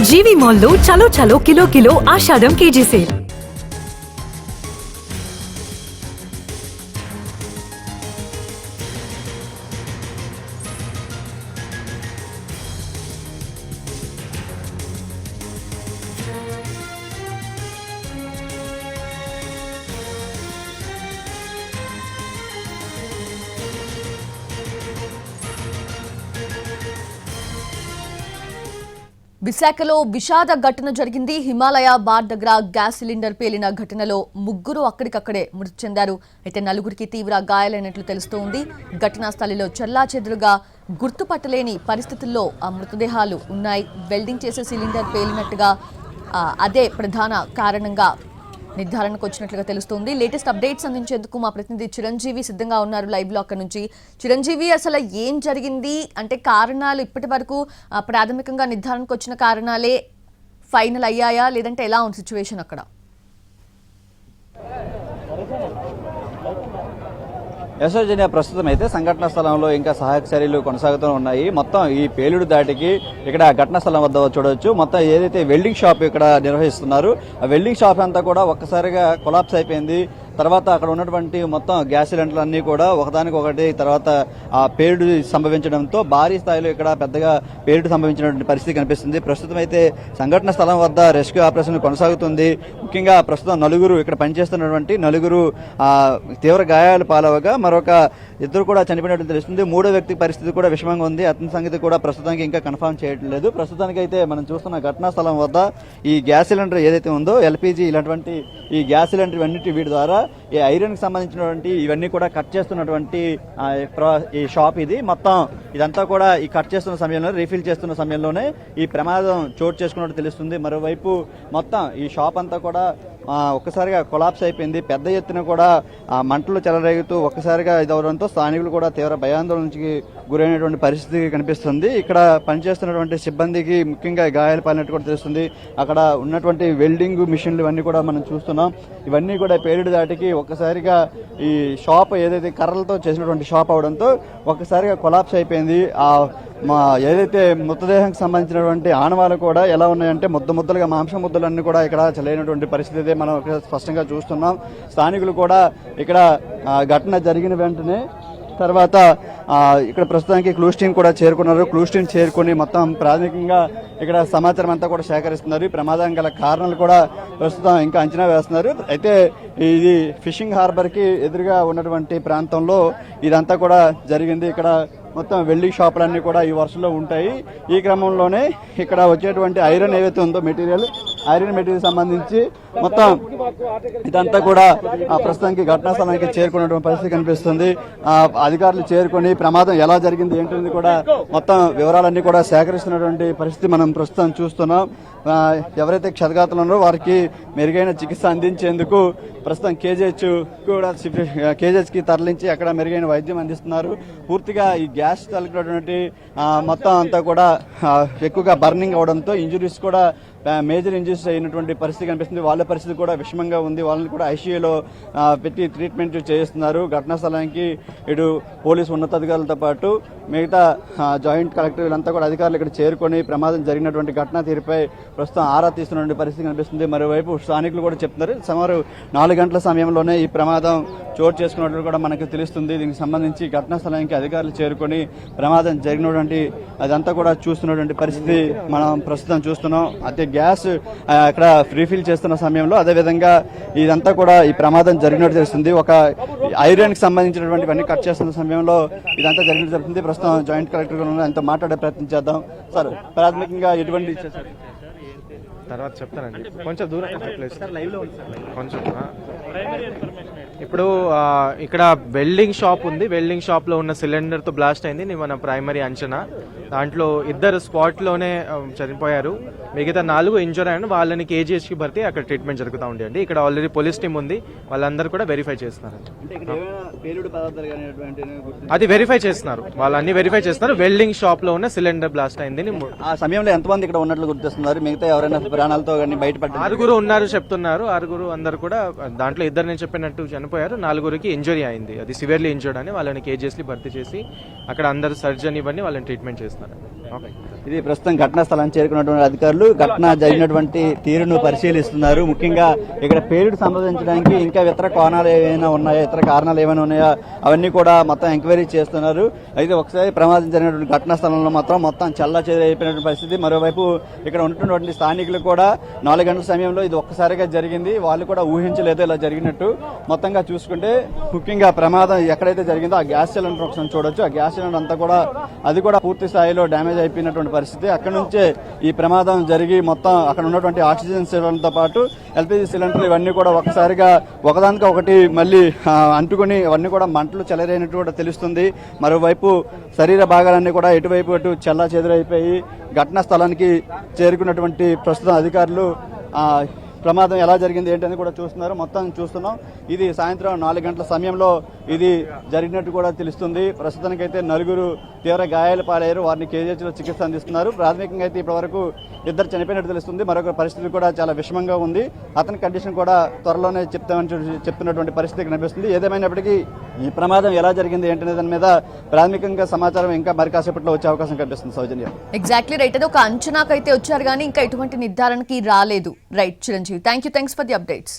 జీవి మాల్లో చలో చలో కిలో కిలో ఆషాఢం కేజీ సేల్. విశాఖలో విషాద ఘటన జరిగింది. హిమాలయ బార్ దగ్గర గ్యాస్ సిలిండర్ పేలిన ఘటనలో ముగ్గురు అక్కడికక్కడే మృతి చెందారు. అయితే నలుగురికి తీవ్ర గాయాలైనట్లు తెలుస్తోంది. ఘటనా స్థలిలో చెల్లాచెదురుగా గుర్తుపట్టలేని పరిస్థితుల్లో ఆ మృతదేహాలు ఉన్నాయి. వెల్డింగ్ చేసే సిలిండర్ పేలినట్టుగా అదే ప్రధాన కారణంగా నిర్ధారణకు వచ్చినట్లుగా తెలుస్తోంది. లేటెస్ట్ అప్డేట్స్ అందించేందుకు మా ప్రతినిధి చిరంజీవి సిద్ధంగా ఉన్నారు లైవ్ లో అక్కడి నుంచి. చిరంజీవి, అసలు ఏం జరిగింది అంటే కారణాలు ఇప్పటి వరకు ప్రాథమికంగా నిర్ధారణకు వచ్చిన కారణాలే ఫైనల్ అయ్యాయా, లేదంటే ఎలా ఉంది సిచ్యువేషన్ అక్కడ? యశోజన్య ప్రస్తుతం అయితే సంఘటన స్థలంలో ఇంకా సహాయక చర్యలు కొనసాగుతూ ఉన్నాయి. మొత్తం ఈ పేలుడు దాటికి ఇక్కడ ఘటనా స్థలం వద్ద చూడవచ్చు. మొత్తం ఏదైతే వెల్డింగ్ షాప్ ఇక్కడ నిర్వహిస్తున్నారు ఆ వెల్డింగ్ షాప్ అంతా కూడా ఒక్కసారిగా కొలాప్స్ అయిపోయింది. తర్వాత అక్కడ ఉన్నటువంటి మొత్తం గ్యాస్ సిలిండర్లు అన్ని కూడా ఒకదానికొకటి తర్వాత ఆ పేలుడు సంభవించడంతో భారీ స్థాయిలో ఇక్కడ పెద్దగా పేలుడు సంభవించినటువంటి పరిస్థితి కనిపిస్తుంది. ప్రస్తుతం అయితే సంఘటన స్థలం వద్ద రెస్క్యూ ఆపరేషన్ కొనసాగుతుంది. ముఖ్యంగా ప్రస్తుతం నలుగురు ఇక్కడ పనిచేస్తున్నటువంటి నలుగురు తీవ్ర గాయాలు పాలవగా మరొక ఇద్దరు కూడా చనిపోయినట్టు తెలుస్తుంది. మూడో వ్యక్తి పరిస్థితి కూడా విషమంగా ఉంది. అతని సంగతి కూడా ప్రస్తుతానికి ఇంకా కన్ఫర్మ్ చేయడం లేదు. ప్రస్తుతానికి అయితే మనం చూస్తున్న ఘటనా స్థలం వద్ద ఈ గ్యాస్ సిలిండర్ ఏదైతే ఉందో ఎల్పిజి ఇలాంటి ఈ గ్యాస్ సిలిండర్ ఇవన్నిటి వీటి ద్వారా ఈ ఐరన్ కి సంబంధించినటువంటి ఇవన్నీ కూడా కట్ చేస్తున్నటువంటి ఈ షాప్ ఇది. మొత్తం ఇదంతా కూడా ఈ కట్ చేస్తున్న సమయంలో రీఫిల్ చేస్తున్న సమయంలోనే ఈ ప్రమాదం చోటు చేసుకున్నట్టు తెలుస్తుంది. మరోవైపు మొత్తం ఈ షాప్ అంతా కూడా ఒక్కసారిగా కొలాప్స్ అయిపోయింది. పెద్ద ఎత్తున కూడా మంటలు చెలరేగుతూ ఒక్కసారిగా ఇదవడంతో స్థానికులు కూడా తీవ్ర భయాందోళనకి గురైనటువంటి పరిస్థితి కనిపిస్తుంది. ఇక్కడ పనిచేస్తున్నటువంటి సిబ్బందికి ముఖ్యంగా గాయాలు పాలినట్టు కూడా తెలుస్తుంది. అక్కడ ఉన్నటువంటి వెల్డింగ్ మిషన్లు ఇవన్నీ కూడా మనం చూస్తున్నాం. ఇవన్నీ కూడా పేలుడు దాటికి ఒక్కసారిగా ఈ షాప్ ఏదైతే కర్రలతో చేసినటువంటి షాప్ అవడంతో ఒక్కసారిగా కొలాప్స్ అయిపోయింది. ఏదైతే మృతదేహానికి సంబంధించినటువంటి ఆనవాళ్ళు కూడా ఎలా ఉన్నాయంటే ముద్దలుగా మాంస ముద్దలన్నీ కూడా ఇక్కడ చెలైనటువంటి పరిస్థితి మనం స్పష్టంగా చూస్తున్నాం. స్థానికులు కూడా ఇక్కడ ఘటన జరిగిన వెంటనే తర్వాత ఇక్కడ ప్రస్తుతానికి క్లూస్ టీం కూడా చేరుకున్నారు. క్లూస్ టీం చేరుకుని మొత్తం ప్రాథమికంగా ఇక్కడ సమాచారం అంతా కూడా సేకరిస్తున్నారు. ఈ ప్రమాదం గల కారణాలు కూడా ప్రస్తుతం ఇంకా అంచనా వేస్తున్నారు. అయితే ఇది ఫిషింగ్ హార్బర్ కి ఎదురుగా ఉన్నటువంటి ప్రాంతంలో ఇదంతా కూడా జరిగింది. ఇక్కడ మొత్తం వెల్డింగ్ షాపులన్నీ కూడా ఈ వరుసలో ఉంటాయి. ఈ క్రమంలోనే ఇక్కడ వచ్చేటువంటి ఐరన్ ఏవైతే ఉందో ఐరన్ మెటీరియల్ సంబంధించి మొత్తం ఇదంతా కూడా ప్రస్తుతానికి ఘటనా స్థలానికి చేరుకున్నటువంటి పరిస్థితి కనిపిస్తుంది. అధికారులు చేరుకొని ప్రమాదం ఎలా జరిగింది ఏంటనేది కూడా మొత్తం వివరాలన్నీ కూడా సేకరిస్తున్నటువంటి పరిస్థితి మనం ప్రస్తుతం చూస్తున్నాం. ఎవరైతే క్షతగాతులు ఉన్నారో వారికి మెరుగైన చికిత్స అందించేందుకు ప్రస్తుతం కేజీహెచ్ కి తరలించి అక్కడ మెరుగైన వైద్యం అందిస్తున్నారు. పూర్తిగా ఈ గ్యాస్ తగిలినటువంటి మొత్తం అంతా కూడా ఎక్కువగా బర్నింగ్ అవడంతో ఇంజురీస్ కూడా మేజర్ ఇంజరీస్ అయినటువంటి పరిస్థితి కనిపిస్తుంది. వాళ్ళ పరిస్థితి కూడా విషమంగా ఉంది. వాళ్ళని కూడా ఐసీయూలో పెట్టి ట్రీట్మెంట్ చేస్తున్నారు. ఘటనా స్థలానికి ఇటు పోలీసు ఉన్నతాధికారులతో పాటు మిగతా జాయింట్ కలెక్టర్ వీళ్ళంతా కూడా అధికారులు ఇక్కడ చేరుకొని ప్రమాదం జరిగినటువంటి ఘటనా తీరుపై ప్రస్తుతం ఆరా తీస్తున్నటువంటి పరిస్థితి కనిపిస్తుంది. మరోవైపు స్థానికులు కూడా చెప్తున్నారు సుమారు 4 గంటల సమయంలోనే ఈ ప్రమాదం చోటు చేసుకున్నట్లు కూడా మనకు తెలుస్తుంది. దీనికి సంబంధించి ఘటనా స్థలానికి అధికారులు చేరుకొని ప్రమాదం జరిగినటువంటి అదంతా కూడా చూస్తున్నటువంటి పరిస్థితి మనం ప్రస్తుతం చూస్తున్నాం. అయితే గ్యాస్ అక్కడ రీఫిల్ చేస్తున్న సమయంలో అదేవిధంగా ఇదంతా కూడా ఈ ప్రమాదం జరిగినట్టు తెలుస్తుంది. ఒక ఐరన్ కి సంబంధించినటువంటివన్నీ కట్ చేస్తున్న సమయంలో ఇదంతా జరిగినట్టు జరుగుతుంది. ప్రస్తుతం జాయింట్ కలెక్టర్ ఆయనతో మాట్లాడే ప్రయత్నం చేద్దాం. సార్, ప్రాథమికంగా ఎటువంటి తర్వాత చెప్తానండి. కొంచెం దూరం కొంచెం ఇప్పుడు ఇక్కడ వెల్డింగ్ షాప్ ఉంది. వెల్డింగ్ షాప్ లో ఉన్న సిలిండర్ తో బ్లాస్ట్ అయింది మన ప్రైమరీ అంచనా. దాంట్లో 2 స్పాట్ లోనే చనిపోయారు. మిగతా 4 ఇంజూర్ అయ్యారు. వాళ్ళని కేజీహెచ్ కి భర్తీ అక్కడ ట్రీట్మెంట్ జరుగుతూ ఉండేది. ఇక్కడ ఆల్రెడీ పోలీస్ టీం ఉంది. వాళ్ళందరూ కూడా వెరిఫై చేస్తున్నారు. అది వెరిఫై చేస్తున్నారు. వాళ్ళన్ని వెరిఫై చేస్తున్నారు. వెల్డింగ్ షాప్ లో ఉన్న సిలిండర్ బ్లాస్ట్ అయింది. ఆ సమయంలో ఎంతమంది ఇక్కడ ఉన్నట్లు గుర్తిస్తున్నారు? మిగతా ఎవరైనా ప్రాణాలతో బయటపడ్డారు? 6 ఉన్నారు చెప్తున్నారు. 6 అందరు కూడా దాంట్లో 2 నేను చెప్పినట్టు చనిపోయారు. 4కి ఇంజరీ అయింది. అది సివియర్లీ ఇంజర్డ్ అని వాళ్ళని కేజీఎస్లీ భర్తీ చేసి అక్కడ అందరు సర్జన్ ఇవన్నీ వాళ్ళని ట్రీట్మెంట్ చేస్తున్నారు. ఇది ప్రస్తుతం ఘటనా స్థలానికి చేరుకున్నటువంటి అధికారులు ఘటన జరిగినటువంటి తీరును పరిశీలిస్తున్నారు. ముఖ్యంగా ఇక్కడ పేలుడు సంబంధించడానికి ఇంకా ఇతర కోణాలు ఏమైనా ఉన్నాయా, ఇతర కారణాలు ఏమైనా ఉన్నాయా అవన్నీ కూడా మొత్తం ఎంక్వైరీ చేస్తున్నారు. అయితే ఒకసారి ప్రమాదం జరిగినటువంటి ఘటనా స్థలంలో మొత్తం చల్లా అయిపోయినటువంటి పరిస్థితి. మరోవైపు ఇక్కడ ఉన్నటువంటి స్థానికులు కూడా 4 గంటల సమయంలో ఇది ఒక్కసారిగా జరిగింది, వాళ్ళు కూడా ఊహించలేదు ఇలా జరిగినట్టు. మొత్తంగా చూసుకుంటే ముఖ్యంగా ప్రమాదం ఎక్కడైతే జరిగిందో ఆ గ్యాస్ సిలిండర్ ఒకసారి చూడొచ్చు. ఆ గ్యాస్ సిలిండర్ అంతా కూడా అది కూడా పూర్తి స్థాయిలో డ్యామేజ్ అయిపోయినటువంటి పరిస్థితి. అక్కడ నుంచే ఈ ప్రమాదం జరిగి మొత్తం అక్కడ ఉన్నటువంటి ఆక్సిజన్ సిలిండర్తో పాటు ఎల్పిజి సిలిండర్లు ఇవన్నీ కూడా ఒకసారిగా ఒకదానికి ఒకటి మళ్ళీ అంటుకుని అవన్నీ కూడా మంటలు చెలరైనట్టు కూడా తెలుస్తుంది. మరోవైపు శరీర భాగాలన్నీ కూడా ఎటువైపు అటు చెల్లా చెదురైపోయి ఘటనా స్థలానికి చేరుకున్నటువంటి ప్రస్తుతం అధికారులు ప్రమాదం ఎలా జరిగింది ఏంటని కూడా చూస్తున్నారు. మొత్తం చూస్తున్నాం. ఇది సాయంత్రం 4 గంటల సమయంలో ఇది జరిగినట్టు కూడా తెలుస్తుంది. ప్రస్తుతానికైతే 4 తీవ్ర గాయాలు పాలయ్యారు. వారిని కేజీహెచ్లో చికిత్స అందిస్తున్నారు. ప్రాథమికంగా అయితే ఇప్పటివరకు 2 చనిపోయినట్టు తెలుస్తుంది. మరొక పరిస్థితి కూడా చాలా విషమంగా ఉంది. అతని కండిషన్ కూడా త్వరలోనే చెప్తున్నటువంటి పరిస్థితి కనిపిస్తుంది. ఏదేమైనప్పటికీ ఈ ప్రమాదం ఎలా జరిగింది ఏంటనే దాని మీద ప్రాథమికంగా సమాచారం ఇంకా మరి కాసేపట్లో వచ్చే అవకాశం కనిపిస్తుంది. సౌజన్య, ఎగ్జాక్ట్లీ రైట్. అది ఒక అంచనాకైతే వచ్చారు కానీ ఇంకా ఎటువంటి నిర్ధారణకి రాలేదు. Right Chiranjeevi, thanks for the updates.